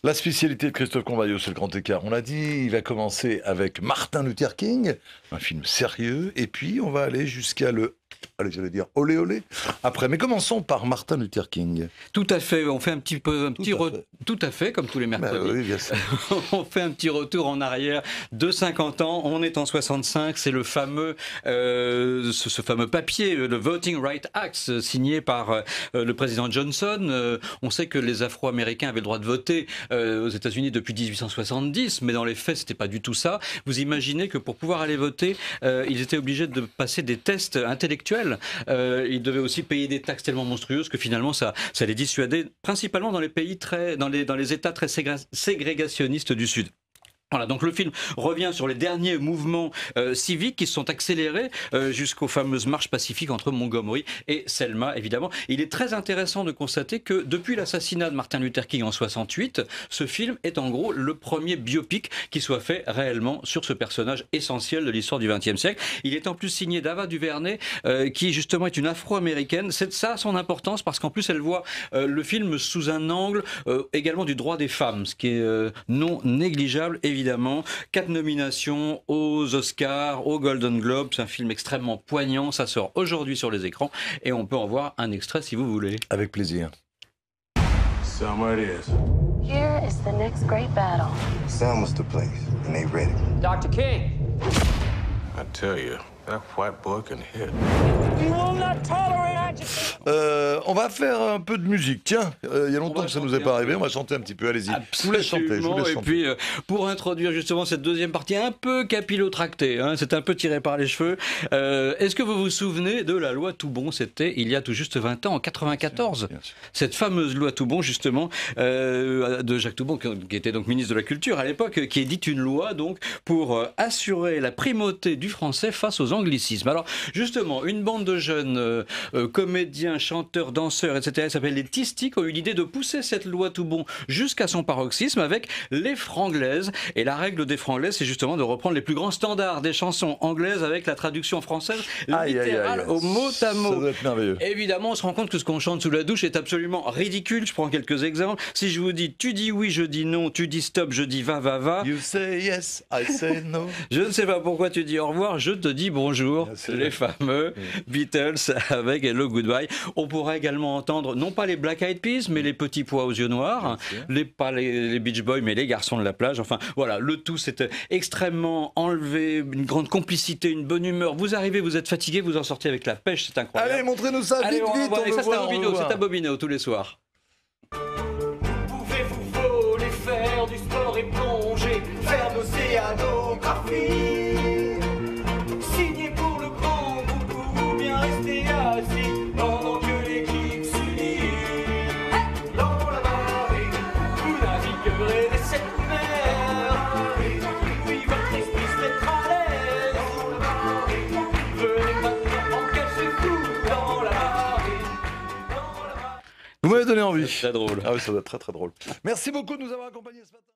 La spécialité de Christophe Convaillot, c'est le grand écart. On l'a dit, il va commencer avec Martin Luther King, un film sérieux, et puis on va aller jusqu'à j'allais dire olé olé après. Mais commençons par Martin Luther King. Tout à fait, on fait un petit peu, tout à fait, comme tous les mercredis. Oui, bien sûr. On fait un petit retour en arrière de 50 ans. On est en 65, c'est le fameux, ce fameux papier, le Voting Rights Act, signé par le président Johnson. On sait que les Afro-Américains avaient le droit de voter aux États-Unis depuis 1870, mais dans les faits, c'était pas du tout ça. Vous imaginez que pour pouvoir aller voter, ils étaient obligés de passer des tests intellectuels. Ils devaient aussi payer des taxes tellement monstrueuses que finalement, ça les dissuadait, principalement dans les pays dans les États très ségrégationnistes du Sud. Voilà, donc le film revient sur les derniers mouvements civiques qui se sont accélérés jusqu'aux fameuses marches pacifiques entre Montgomery et Selma, évidemment. Il est très intéressant de constater que depuis l'assassinat de Martin Luther King en 68, ce film est en gros le premier biopic qui soit fait réellement sur ce personnage essentiel de l'histoire du XXe siècle. Il est en plus signé d'Ava DuVernay, qui justement est une Afro-américaine. C'est ça son importance parce qu'en plus elle voit le film sous un angle également du droit des femmes, ce qui est non négligeable, évidemment. 4 nominations aux Oscars, aux Golden Globes. C'est un film extrêmement poignant. Ça sort aujourd'hui sur les écrans et on peut en voir un extrait si vous voulez. Avec plaisir. Selma it is. Here is the next great battle. Selma's the place, and they ready. Dr. King. I tell you, that white boy can hit. We will not tolerate agitation. On va faire un peu de musique. Tiens, il y a longtemps que ça nous est pas arrivé. On va chanter un petit peu. Allez-y. Je vous laisse chanter. Et puis, pour introduire justement cette deuxième partie un peu capillotractée, hein, c'est un peu tiré par les cheveux. Est-ce que vous vous souvenez de la loi Toubon? C'était il y a tout juste 20 ans, en 94. Bien sûr. Cette fameuse loi Toubon, justement, de Jacques Toubon, qui était donc ministre de la Culture à l'époque, qui édite une loi donc pour assurer la primauté du français face aux anglicismes. Alors, justement, une bande de jeunes comédiens, chanteurs, danseurs, etc., s'appelle les Tistiques, ont eu l'idée de pousser cette loi Toubon jusqu'à son paroxysme avec les franglaises. Et la règle des franglaises, c'est justement de reprendre les plus grands standards des chansons anglaises avec la traduction française littérale au mot à mot. Ça doit être merveilleux. Évidemment, on se rend compte que ce qu'on chante sous la douche est absolument ridicule. Je prends quelques exemples. Si je vous dis tu dis oui, je dis non, tu dis stop, je dis va, va, va. You say yes, I say no. Je ne sais pas pourquoi tu dis au revoir, je te dis bonjour. Les fameux Beatles avec Hello Goodbye. On pourrait également entendre, non pas les Black Eyed Peas, mais les Petits Pois aux yeux noirs, pas les Beach Boys, mais les Garçons de la plage. Enfin, voilà, le tout, c'est extrêmement enlevé, une grande complicité, une bonne humeur. Vous arrivez, vous êtes fatigué, vous en sortez avec la pêche, c'est incroyable. Allez, montrez-nous ça, allez, vite, vite. Ça, c'est à Bobino tous les soirs. Pouvez-vous voler, faire du sport et plonger, faire de l'océanographie, signer pour le grand bout ou bien rester assis pendant que l'équipe s'unit. Dans la marée, vous naviguerez des 7 mers, oui, votre esprit se mettra à l'aise. Venez maintenant, engagez-vous dans la marée. Vous m'avez donné envie. C'est très drôle. Ah oui, ça doit être très très drôle. Merci beaucoup de nous avoir accompagnés ce matin.